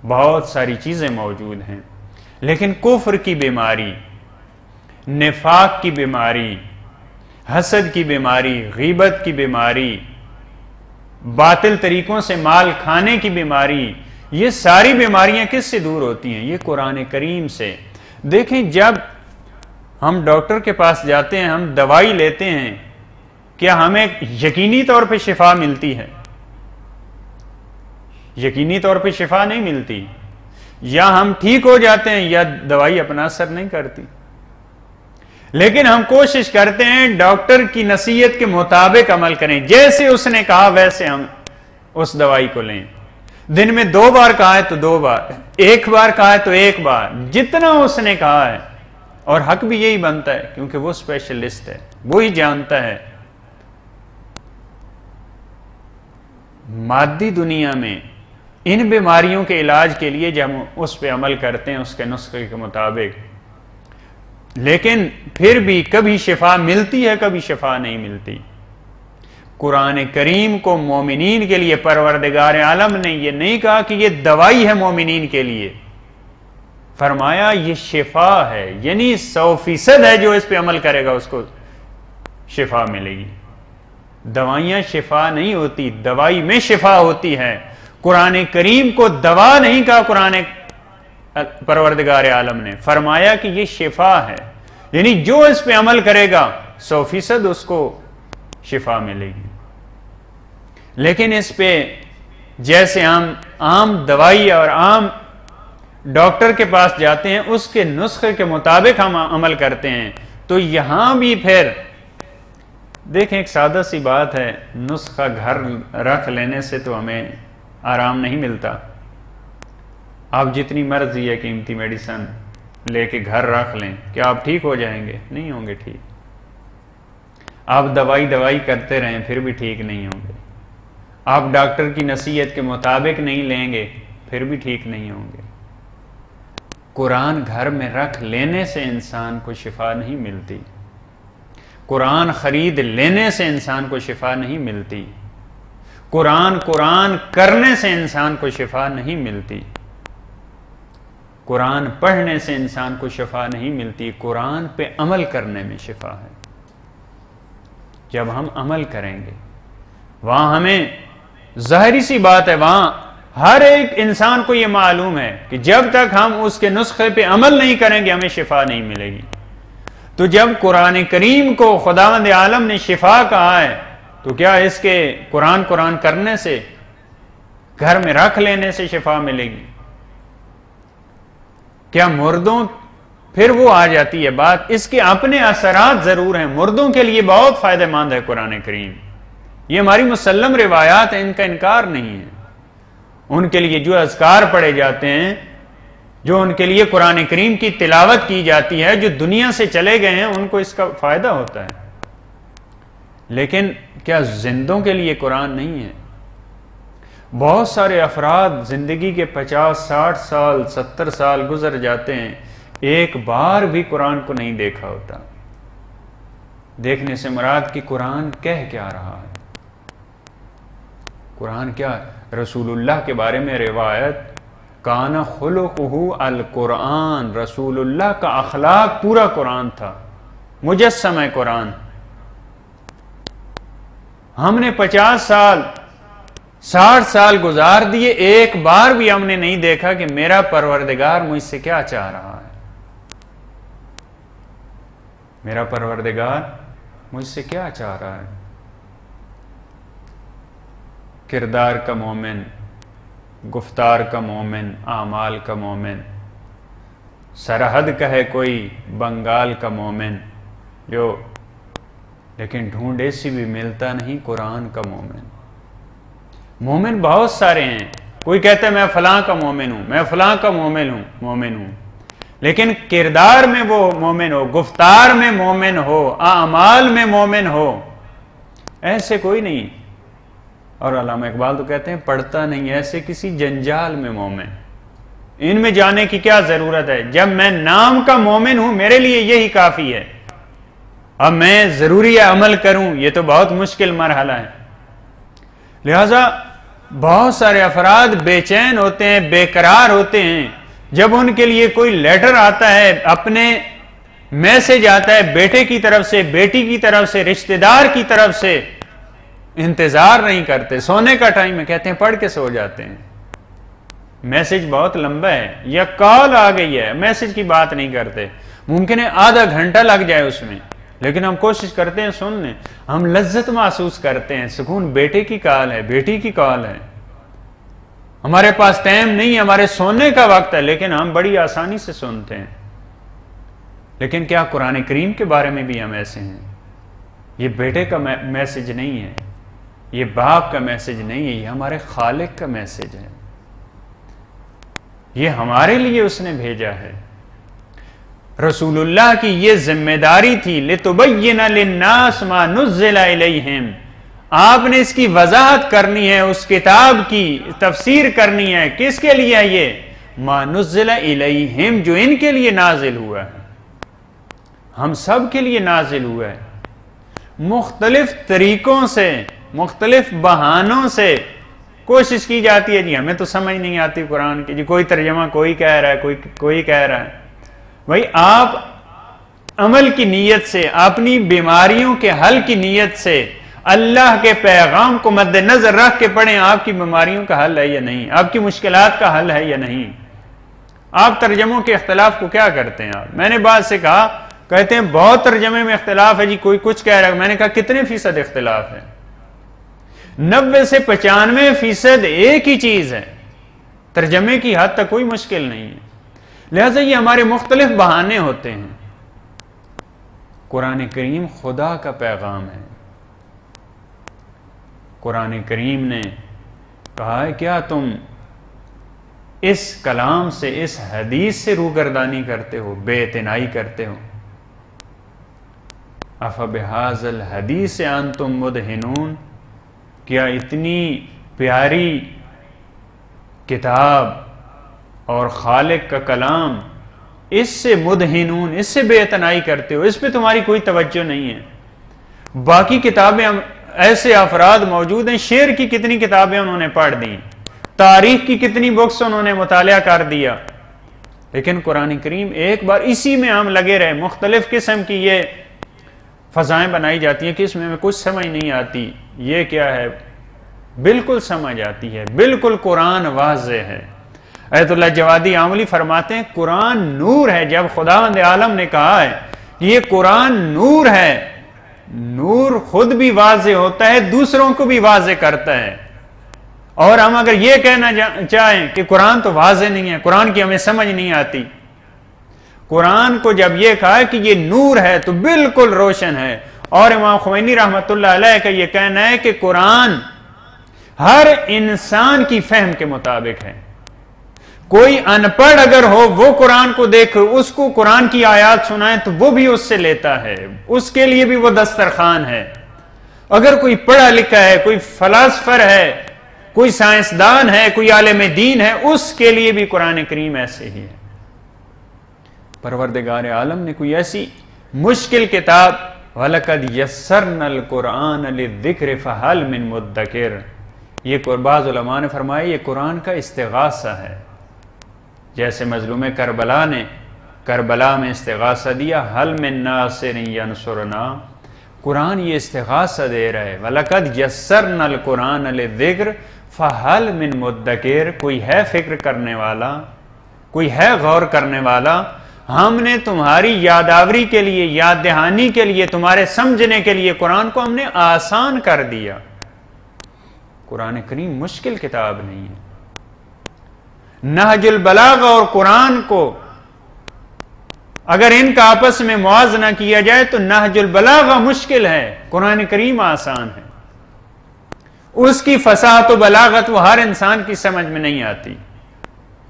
بہت ساری چیزیں موجود ہیں، لیکن کفر کی بیماری، نفاق کی بیماری، حسد کی بیماری، غیبت کی بیماری، باطل طریقوں سے مال کھانے کی بیماری، یہ ساری بیماریاں کس سے دور ہوتی ہیں؟ یہ قرآن کریم سے. دیکھیں جب ہم ڈاکٹر کے پاس جاتے ہیں، ہم دوائی لیتے ہیں، کیا ہمیں یقینی طور پہ شفا ملتی ہے؟ یقینی طور پہ شفا نہیں ملتی. یا ہم ٹھیک ہو جاتے ہیں یا دوائی اپنا اثر نہیں کرتی. لیکن ہم کوشش کرتے ہیں ڈاکٹر کی نصیحت کے مطابق عمل کریں، جیسے اس نے کہا ویسے ہم اس دوائی کو لیں. دن میں 2 بار کہا ہے تو 2 بار، 1 بار کہا ہے تو 1 بار، جتنا اس نے کہا ہے. اور حق بھی یہی بنتا ہے کیونکہ وہ اسپیشلسٹ ہے، وہی جانتا ہے. مادی دنیا میں ان بیماریوں کے علاج کے لیے جب ہم اس پہ عمل کرتے ہیں اس کے نسخے کے مطابق، لیکن پھر بھی کبھی شفا ملتی ہے، کبھی شفا نہیں ملتی۔ قرآن کریم کو مومنین کے لیے پروردگار عالم نے یہ نہیں کہا کہ یہ دوائی ہے مومنین کے لیے، فرمایا یہ شفا ہے، یعنی 100% ہے جو اس پہ عمل کرے گا اس کو شفا ملے گی۔ دوائیاں شفا نہیں ہوتی، دوائی میں شفا ہوتی ہے۔ قرآن کریم کو دوا نہیں کہا قرآن پروردگار عالم نے، فرمایا کہ یہ شفا ہے، یعنی جو اس پہ عمل کرے گا 100% اس کو شفا ملے گی۔ لیکن اس پہ جیسے ہم عام دوائی اور عام ڈاکٹر کے پاس جاتے ہیں، اس کے نسخے کے مطابق ہم عمل کرتے ہیں، تو یہاں بھی پھر دیکھیں ایک سادہ سی بات ہے، نسخہ گھر رکھ لینے سے تو ہمیں آرام نہیں ملتا۔ آپ جتنی مرضی ہے قیمتی میڈیسن لے کے گھر رکھ لیں، کیا آپ ٹھیک ہو جائیں گے؟ نہیں ہوں گے ٹھیک۔ آپ دوائی کرتے رہیں پھر بھی ٹھیک نہیں ہوں گے۔ آپ ڈاکٹر کی نصیحت کے مطابق نہیں لیں گے پھر بھی ٹھیک نہیں ہوں گے۔ قرآن گھر میں رکھ لینے سے انسان کو شفا نہیں ملتی، قرآن خرید لینے سے انسان کو شفا نہیں ملتی، قرآن کرنے سے انسان کو شفا نہیں ملتی، قرآن پڑھنے سے انسان کو شفا نہیں ملتی، قرآن پہ عمل کرنے میں شفا ہے۔ جب ہم عمل کریں گے وہاں ہمیں ظاہری سی بات ہے، وہاں ہر ایک انسان کو یہ معلوم ہے کہ جب تک ہم اس کے نسخے پہ عمل نہیں کریں گے ہمیں شفا نہیں ملے گی۔ تو جب قرآن کریم کو خداوند عالم نے شفا کہا ہے تو کیا اس کے قرآن کرنے سے، گھر میں رکھ لینے سے شفا ملے گی؟ کیا مردوں پھر وہ آ جاتی ہے بات، اس کے اپنے اثرات ضرور ہیں، مردوں کے لیے بہت فائدہ مند ہے قرآن کریم، یہ ہماری مسلم روایات ہیں، ان کا انکار نہیں ہے۔ ان کے لیے جو اذکار پڑھے جاتے ہیں، جو ان کے لیے قرآن کریم کی تلاوت کی جاتی ہے، جو دنیا سے چلے گئے ہیں ان کو اس کا فائدہ ہوتا ہے، لیکن کیا زندوں کے لیے قرآن نہیں ہے؟ بہت سارے افراد زندگی کے 50 60 سال 70 سال گزر جاتے ہیں، ایک بار بھی قرآن کو نہیں دیکھا ہوتا۔ دیکھنے سے مراد کہ قرآن کہہ کیا رہا ہے، قرآن کیا؟ رسول اللہ کے بارے میں روایت، کان خلقہ القرآن، رسول اللہ کا اخلاق پورا قرآن تھا، مجسم ہے قرآن۔ ہم نے 50 سال 60 سال گزار دیے، ایک بار بھی ہم نے نہیں دیکھا کہ میرا پروردگار مجھ سے کیا چاہ رہا ہے، میرا پروردگار مجھ سے کیا چاہ رہا ہے۔ کردار کا مومن، گفتار کا مومن، اعمال کا مومن، سرحد کا ہے کوئی بنگال کا مومن جو لیکن ڈھونڈے سے بھی ملتا نہیں قرآن کا مومن۔ مومن بہت سارے ہیں، کوئی کہتا ہے میں فلاں کا مومن ہوں، میں فلاں کا مومن ہوں، لیکن کردار میں وہ مومن ہو، گفتار میں مومن ہو، اعمال میں مومن ہو، ایسے کوئی نہیں۔ اور علامہ اقبال تو کہتے ہیں پڑھتا نہیں ایسے کسی جنجال میں مومن، ان میں جانے کی کیا ضرورت ہے؟ جب میں نام کا مومن ہوں میرے لیے یہی کافی ہے، اب میں ضروری عمل کروں یہ تو بہت مشکل مرحلہ ہے۔ لہذا بہت سارے افراد بے چین ہوتے ہیں، بے قرار ہوتے ہیں، جب ان کے لیے کوئی لیٹر آتا ہے، اپنے میسج آتا ہے بیٹے کی طرف سے، بیٹی کی طرف سے، رشتہ دار کی طرف سے، انتظار نہیں کرتے، سونے کا ٹائم ہے کہتے ہیں پڑھ کے سو جاتے ہیں۔ میسج بہت لمبا ہے یا کال آ گئی ہے، میسج کی بات نہیں کرتے، ممکن ہے آدھا گھنٹہ لگ جائے اس میں، لیکن ہم کوشش کرتے ہیں سن لیں، ہم لذت محسوس کرتے ہیں، سکون، بیٹے کی کال ہے، بیٹی کی کال ہے، ہمارے پاس ٹائم نہیں ہے، ہمارے سونے کا وقت ہے، لیکن ہم بڑی آسانی سے سنتے ہیں۔ لیکن کیا قرآن کریم کے بارے میں بھی ہم ایسے ہیں؟ یہ بیٹے کا میسج نہیں ہے، یہ باپ کا میسج نہیں ہے، یہ ہمارے خالق کا میسج ہے، یہ ہمارے لیے اس نے بھیجا ہے۔ رسول اللہ کی یہ ذمہ داری تھی، لِتُبَيِّنَ لِلنَّاسِ مَا نُزِّلَ إِلَيْهِمْ، آپ نے اس کی وضاحت کرنی ہے، اس کتاب کی تفسیر کرنی ہے، کس کے لیے یہ مَا نُزِّلَ إِلَيْهِمْ، جو ان کے لیے نازل ہوا ہے۔ ہم سب کے لیے نازل ہوا ہے. مختلف طریقوں سے، مختلف بہانوں سے کوشش کی جاتی ہے جی ہمیں تو سمجھ نہیں آتی قرآن کی، جی کوئی ترجمہ کوئی کہہ رہا ہے، کوئی کہہ رہا ہے. بھائی آپ عمل کی نیت سے، اپنی بیماریوں کے حل کی نیت سے اللہ کے پیغام کو مد نظر رکھ کے پڑھیں آپ کی بیماریوں کا حل ہے یا نہیں، آپ کی مشکلات کا حل ہے یا نہیں. آپ ترجموں کے اختلاف کو کیا کرتے ہیں؟ آپ، میں نے بعض سے کہا، کہتے ہیں بہت ترجمے میں اختلاف ہے جی، کوئی کچھ کہہ رہا ہے. میں نے کہا کتنے فیصد اختلاف ہے؟ 90 سے 95% ایک ہی چیز ہے. ترجمے کی حد تک کوئی مشکل نہیں ہے. لہذا یہ ہمارے مختلف بہانے ہوتے ہیں. قرآن کریم خدا کا پیغام ہے. قرآن کریم نے کہا ہے کیا تم اس کلام سے، اس حدیث سے روگردانی کرتے ہو، بے اعتنائی کرتے ہو؟ افبہذا الحدیث انتم مدہنون، کیا اتنی پیاری کتاب اور خالق کا کلام، اس سے مدہنون، اس سے بے اعتنائی کرتے ہو، اس پہ تمہاری کوئی توجہ نہیں ہے؟ باقی کتابیں ایسے افراد موجود ہیں، شعر کی کتنی کتابیں انہوں نے پڑھ دیں، تاریخ کی کتنی بکس انہوں نے مطالعہ کر دیا، لیکن قرآن کریم ایک بار اسی میں ہم لگے رہے. مختلف قسم کی یہ فضائیں بنائی جاتی ہیں کہ اس میں کچھ سمجھ نہیں آتی یہ کیا ہے، بالکل سمجھ آتی ہے، بالکل قرآن واضح ہے. ایت اللہ جوادی عاملی فرماتے ہیں قرآن نور ہے. جب خداوند عالم نے کہا ہے کہ یہ قرآن نور ہے، نور خود بھی واضح ہوتا ہے، دوسروں کو بھی واضح کرتا ہے. اور ہم اگر یہ کہنا چاہیں کہ قرآن تو واضح نہیں ہے، قرآن کی ہمیں سمجھ نہیں آتی، قرآن کو جب یہ کہا کہ یہ نور ہے تو بالکل روشن ہے. اور امام خمینی رحمۃ اللہ علیہ کا یہ کہنا ہے کہ قرآن ہر انسان کی فہم کے مطابق ہے. کوئی ان پڑھ اگر ہو وہ قرآن کو دیکھ، اس کو قرآن کی آیات سنائیں تو وہ بھی اس سے لیتا ہے، اس کے لیے بھی وہ دسترخوان ہے. اگر کوئی پڑھا لکھا ہے، کوئی فلاسفر ہے، کوئی سائنسدان ہے، کوئی عالم دین ہے، اس کے لیے بھی قرآن کریم ایسے ہی ہے. پروردگار عالم نے کوئی ایسی مشکل کتاب، وَلَقَدْ يَسَّرْنَا الْقُرْآنَ لِلذِّكْرِ فَهَلْ مِن مُدَّكِرٍ، یہ بعض علماء نے فرمایا یہ قرآن کا استغاثہ ہے. جیسے مظلوم کربلا نے کربلا میں استغاثہ دیا، حل من ناصر ینصرنا، قرآن یہ استغاثہ دے رہا ہے. وَلَقَدْ يَسَّرْنَا الْقُرْآنَ لِلذِّكْرِ فَهَلْ مِن مُدَّكِرٍ، کوئی ہے فکر کرنے والا، کوئی ہے غور کرنے والا؟ ہم نے تمہاری یادآوری کے لیے، یاد دہانی کے لیے، تمہارے سمجھنے کے لیے قرآن کو ہم نے آسان کر دیا. قرآن کریم مشکل کتاب نہیں ہے. نہج البلاغہ اور قرآن کو اگر ان کا آپس میں موازنہ کیا جائے تو نہج البلاغہ مشکل ہے، قرآن کریم آسان ہے. اس کی فصاحت و بلاغت وہ ہر انسان کی سمجھ میں نہیں آتی.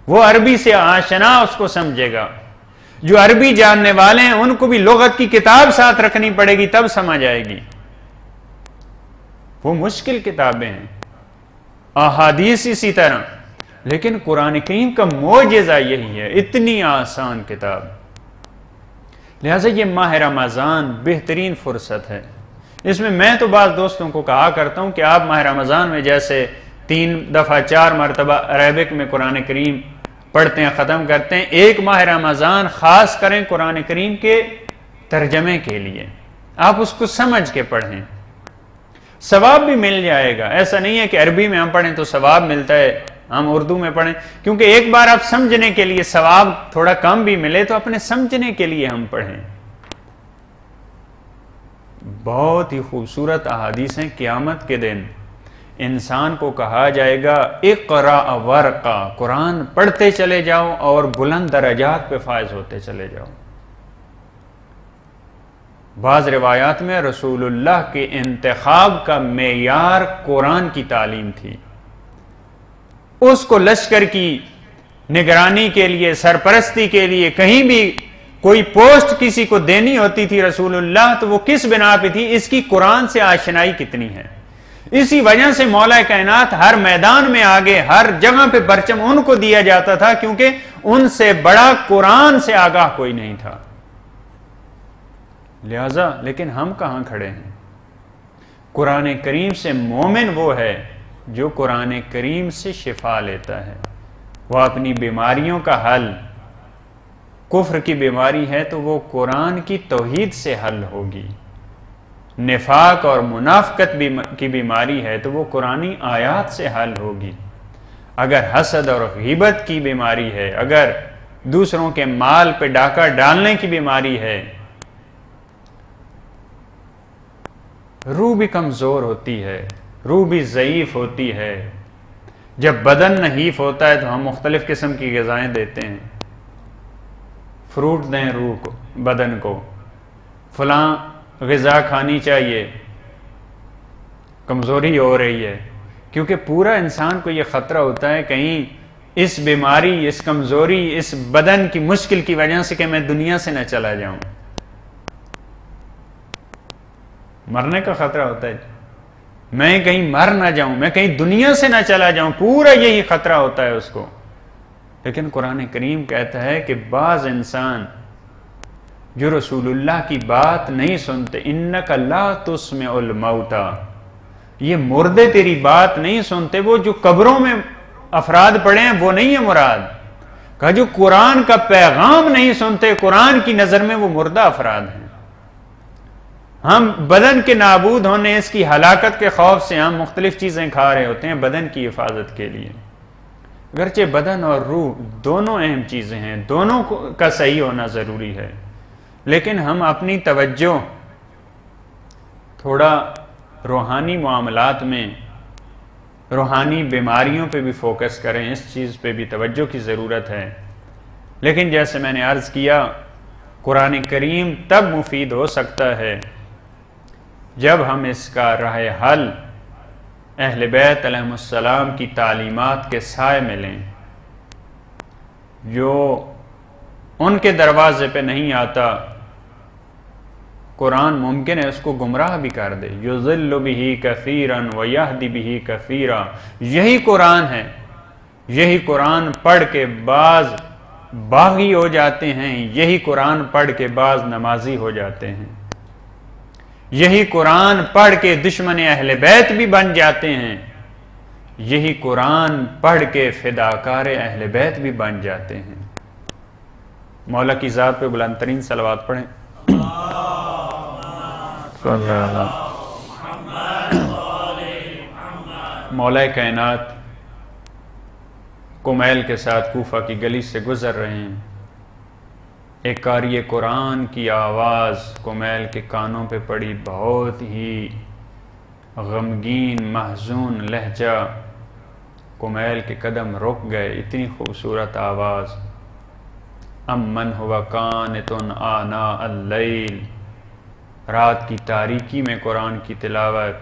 وہ عربی سے آشنا اس کو سمجھے گا. جو عربی جاننے والے ہیں ان کو بھی لغت کی کتاب ساتھ رکھنی پڑے گی تب سمجھ آئے گی. وہ مشکل کتابیں ہیں، احادیث اسی طرح. لیکن قرآن کریم کا معجزہ یہی ہے، اتنی آسان کتاب. لہٰذا یہ ماہ رمضان بہترین فرصت ہے. اس میں تو بعض دوستوں کو کہا کرتا ہوں کہ آپ ماہ رمضان میں جیسے 3 دفعہ 4 مرتبہ عربک میں قرآن کریم پڑھتے ہیں، ختم کرتے ہیں، ایک ماہ رمضان خاص کریں قرآن کریم کے ترجمے کے لیے. آپ اس کو سمجھ کے پڑھیں، ثواب بھی مل جائے گا. ایسا نہیں ہے کہ عربی میں ہم پڑھیں تو ثواب ملتا ہے، ہم اردو میں پڑھیں، کیونکہ ایک بار آپ سمجھنے کے لیے ثواب تھوڑا کم بھی ملے تو اپنے سمجھنے کے لیے ہم پڑھیں. بہت ہی خوبصورت احادیث ہیں. قیامت کے دن انسان کو کہا جائے گا اقرأ ورقا، قرآن پڑھتے چلے جاؤ اور بلند درجات پہ فائز ہوتے چلے جاؤ. بعض روایات میں رسول اللہ کے انتخاب کا معیار قرآن کی تعلیم تھی. اس کو لشکر کی نگرانی کے لیے، سرپرستی کے لیے، کہیں بھی کوئی پوسٹ کسی کو دینی ہوتی تھی رسول اللہ تو وہ کس بنا پہ تھی؟ اس کی قرآن سے آشنائی کتنی ہے. اسی وجہ سے مولا کائنات ہر میدان میں آگے، ہر جگہ پہ پرچم ان کو دیا جاتا تھا، کیونکہ ان سے بڑا قرآن سے آگاہ کوئی نہیں تھا. لہذا لیکن ہم کہاں کھڑے ہیں؟ قرآن کریم سے مومن وہ ہے جو قرآن کریم سے شفا لیتا ہے، وہ اپنی بیماریوں کا حل، کفر کی بیماری ہے تو وہ قرآن کی توحید سے حل ہوگی، نفاق اور منافقت کی بیماری ہے تو وہ قرآنی آیات سے حل ہوگی، اگر حسد اور غیبت کی بیماری ہے، اگر دوسروں کے مال پہ ڈاکہ ڈالنے کی بیماری ہے، روح بھی کمزور ہوتی ہے، روح بھی ضعیف ہوتی ہے۔ جب بدن نحیف ہوتا ہے تو ہم مختلف قسم کی غذائیں دیتے ہیں، فروٹ دیں روح کو، بدن کو، فلاں غذا کھانی چاہیے، کمزوری ہو رہی ہے، کیونکہ پورا انسان کو یہ خطرہ ہوتا ہے کہیں اس بیماری، اس کمزوری، اس بدن کی مشکل کی وجہ سے کہ میں دنیا سے نہ چلا جاؤں، مرنے کا خطرہ ہوتا ہے، میں کہیں مر نہ جاؤں، میں کہیں دنیا سے نہ چلا جاؤں، پورا یہی خطرہ ہوتا ہے اس کو۔ لیکن قرآن کریم کہتا ہے کہ بعض انسان جو رسول اللہ کی بات نہیں سنتے، اِنَّكَ لَا تُسْمِعُ الْمَوْتَى، یہ مردے تیری بات نہیں سنتے، وہ جو قبروں میں افراد پڑے ہیں وہ نہیں ہے مراد، کہا جو قرآن کا پیغام نہیں سنتے، قرآن کی نظر میں وہ مردہ افراد ہیں۔ ہم بدن کے نابود ہونے، اس کی ہلاکت کے خوف سے ہم مختلف چیزیں کھا رہے ہوتے ہیں بدن کی حفاظت کے لیے، اگرچہ بدن اور روح دونوں اہم چیزیں ہیں، دونوں کا صحیح ہونا ضروری ہے، لیکن ہم اپنی توجہ تھوڑا روحانی معاملات میں، روحانی بیماریوں پہ بھی فوکس کریں، اس چیز پہ بھی توجہ کی ضرورت ہے۔ لیکن جیسے میں نے عرض کیا، قرآن کریم تب مفید ہو سکتا ہے جب ہم اس کا راہ حل اہل بیت علیہ السلام کی تعلیمات کے سائے میں لیں، جو ان کے دروازے پہ نہیں آتا، قرآن ممکن ہے اس کو گمراہ بھی کر دے، یضل بہ کثیرا ویہدی بہ کثیرا، یہی قرآن ہے، یہی قرآن پڑھ کے بعض باغی ہو جاتے ہیں، یہی قرآن پڑھ کے بعض نمازی ہو جاتے ہیں، یہی قرآن پڑھ کے دشمن اہل بیت بھی بن جاتے ہیں، یہی قرآن پڑھ کے فداکار اہل بیت بھی بن جاتے ہیں۔ مولا کی ذات پہ بلند ترین صلوات پڑھیں۔ مولا کائنات کمیل کے ساتھ کوفہ کی گلی سے گزر رہے ہیں، ایک قاری قرآن کی آواز کمیل کے کانوں پہ پڑی، بہت ہی غمگین محزون لہجہ، کمیل کے قدم رک گئے، اتنی خوبصورت آواز، امن ہوا قانتٌ آناء اللیل، رات کی تاریکی میں قرآن کی تلاوت۔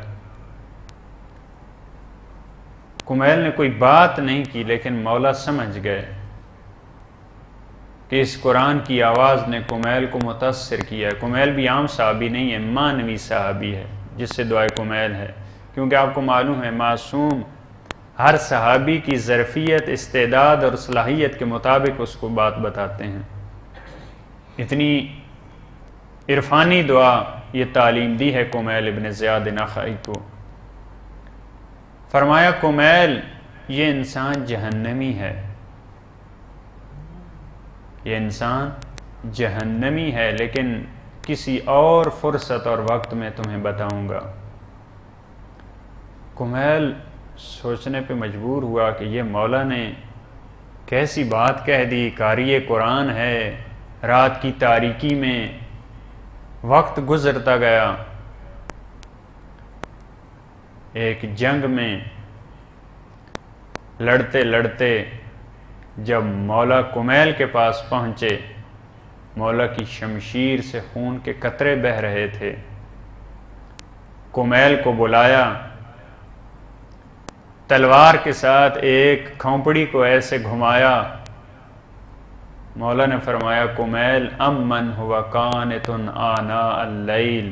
کمیل نے کوئی بات نہیں کی، لیکن مولا سمجھ گئے کہ اس قرآن کی آواز نے کمیل کو متاثر کیا ہے۔ کمیل بھی عام صحابی نہیں ہے، مانوی صحابی ہے، جس سے دعائے کمیل ہے، کیونکہ آپ کو معلوم ہے معصوم ہر صحابی کی ظرفیت، استعداد اور صلاحیت کے مطابق اس کو بات بتاتے ہیں۔ اتنی عرفانی دعا یہ تعلیم دی ہے کمیل ابن زیاد نخعی کو۔ فرمایا کمیل یہ انسان جہنمی ہے، یہ انسان جہنمی ہے، لیکن کسی اور فرصت اور وقت میں تمہیں بتاؤں گا۔ کمیل سوچنے پہ مجبور ہوا کہ یہ مولا نے کیسی بات کہہ دی، قاری قرآن ہے، رات کی تاریکی میں وقت گزرتا گیا، ایک جنگ میں لڑتے لڑتے جب مولا کمیل کے پاس پہنچے، مولا کی شمشیر سے خون کے قطرے بہہ رہے تھے، کمیل کو بلایا، تلوار کے ساتھ ایک کھوپڑی کو ایسے گھمایا، مولا نے فرمایا کمیل امن ہوا قانت آناء اللیل،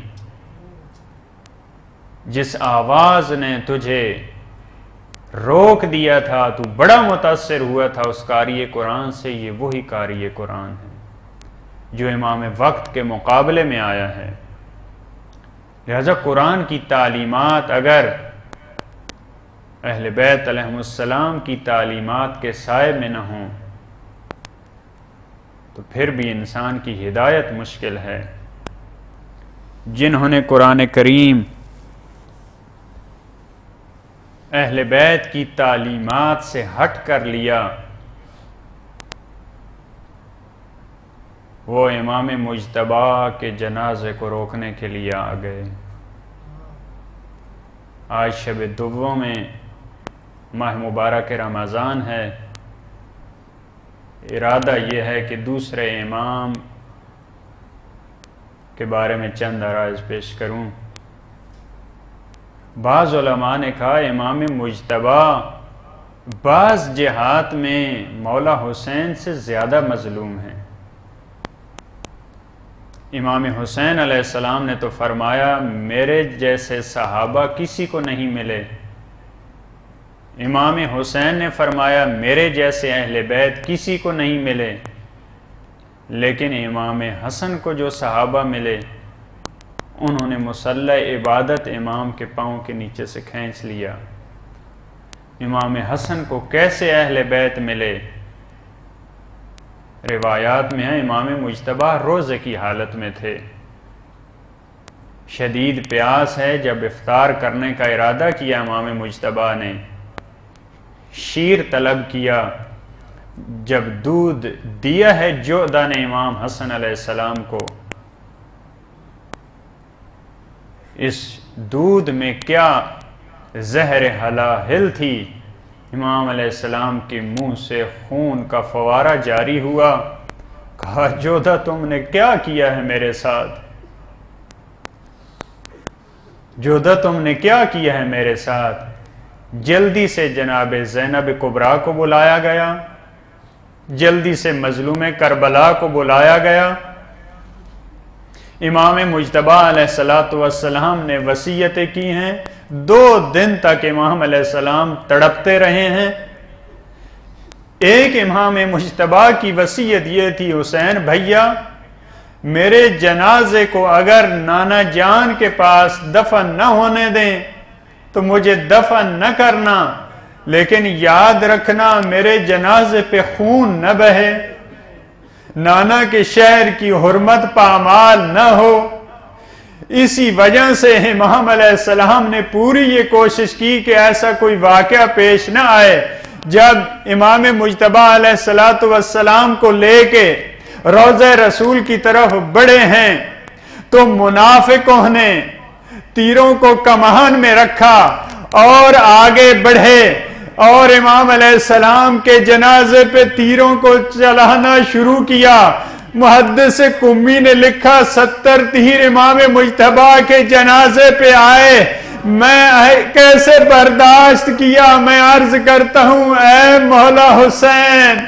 جس آواز نے تجھے روک دیا تھا، تو بڑا متاثر ہوا تھا اس قاری قرآن سے، یہ وہی قاری قرآن ہے۔ جو امام وقت کے مقابلے میں آیا ہے۔ لہذا قرآن کی تعلیمات اگر اہل بیت علیہم السلام کی تعلیمات کے سائے میں نہ ہوں تو پھر بھی انسان کی ہدایت مشکل ہے۔ جنہوں نے قرآن کریم اہل بیت کی تعلیمات سے ہٹ کر لیا وہ امام مجتبیٰ کے جنازے کو روکنے کے لیے آ گئے۔ آج شب دوم میں ماہ مبارک رمضان ہے، ارادہ یہ ہے کہ دوسرے امام کے بارے میں چند آراز پیش کروں۔ بعض علماء نے کہا امام مجتبیٰ بعض جہات میں مولا حسین سے زیادہ مظلوم ہیں۔ امام حسین علیہ السلام نے تو فرمایا میرے جیسے صحابہ کسی کو نہیں ملے۔ امام حسین نے فرمایا میرے جیسے اہل بیت کسی کو نہیں ملے، لیکن امام حسن کو جو صحابہ ملے انہوں نے مصلی عبادت امام کے پاؤں کے نیچے سے کھینچ لیا۔ امام حسن کو کیسے اہل بیت ملے؟ روایات میں ہے امام مجتبیٰ روزے کی حالت میں تھے، شدید پیاس ہے، جب افطار کرنے کا ارادہ کیا امام مجتبیٰ نے شیر طلب کیا، جب دودھ دیا ہے جودہ نے امام حسن علیہ السلام کو، اس دودھ میں کیا زہر حلاہل تھی، امام علیہ السلام کے منہ سے خون کا فوارہ جاری ہوا۔ کہا جودہ تم نے کیا کیا ہے میرے ساتھ؟ جودہ تم نے کیا کیا ہے میرے ساتھ؟ جلدی سے جناب زینب کبریٰ کو بلایا گیا، جلدی سے مظلوم کربلا کو بلایا گیا۔ امام مجتبیٰ علیہ السلام نے وصیتیں کی ہیں، 2 دن تک امام علیہ السلام تڑپتے رہے ہیں۔ ایک امام مجتبیٰ کی وصیت یہ تھی حسین بھیا میرے جنازے کو اگر نانا جان کے پاس دفن نہ ہونے دیں تو مجھے دفن نہ کرنا، لیکن یاد رکھنا میرے جنازے پہ خون نہ بہے، نانا کے شہر کی حرمت پامال نہ ہو۔ اسی وجہ سے امام علیہ السلام نے پوری یہ کوشش کی کہ ایسا کوئی واقعہ پیش نہ آئے۔ جب امام مجتبیٰ علیہ السلام کو لے کے روضہ رسول کی طرف بڑھے ہیں تو منافقوں نے تیروں کو کمان میں رکھا اور آگے بڑھے اور امام علیہ السلام کے جنازے پہ تیروں کو چلانا شروع کیا۔ محدث قمی نے لکھا 70 تیر امام مجتبیٰ کے جنازے پہ آئے، میں کیسے برداشت کیا؟ میں عرض کرتا ہوں اے مولا حسین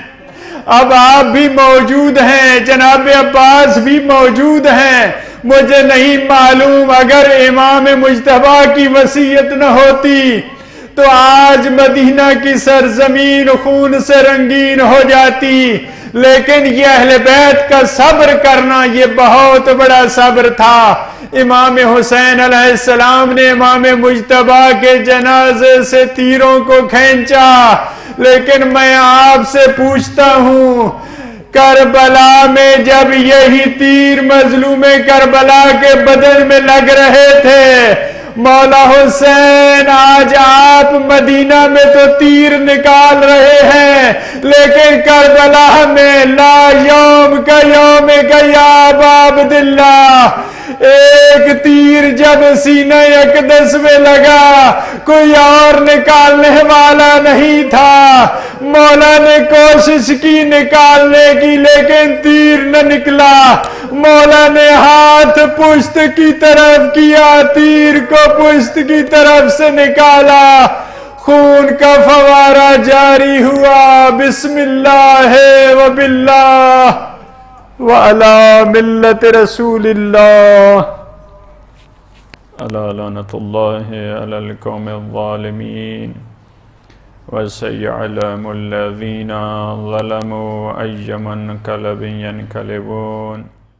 اب آپ بھی موجود ہیں، جناب عباس بھی موجود ہیں، مجھے نہیں معلوم اگر امام مجتبیٰ کی وصیت نہ ہوتی تو آج مدینہ کی سرزمین خون سے رنگین ہو جاتی، لیکن یہ اہل بیت کا صبر کرنا یہ بہت بڑا صبر تھا۔ امام حسین علیہ السلام نے امام مجتبیٰ کے جنازے سے تیروں کو کھینچا، لیکن میں آپ سے پوچھتا ہوں کربلا میں جب یہی تیر مظلوم کربلا کے بدن میں لگ رہے تھے، مولا حسین آج آپ مدینہ میں تو تیر نکال رہے ہیں، لیکن کربلا میں لا یوم کا یوم کا یا ابا عبداللہ ایک تیر جب سینہ اقدس میں لگا کوئی اور نکالنے والا نہیں تھا۔ مولا نے کوشش کی نکالنے کی لیکن تیر نہ نکلا، مولا نے ہاتھ پشت کی طرف کیا، تیر کو پشت کی طرف سے نکالا، خون کا فوارہ جاری ہوا۔ بسم اللہ وباللہ وعلی ملت رسول اللہ، الا لعنت اللہ علی القوم الظالمین وَسَيَعْلَمُ الَّذِينَ ظَلَمُوا أَيَّ مُنْقَلَبٍ يَنْقَلِبُونَ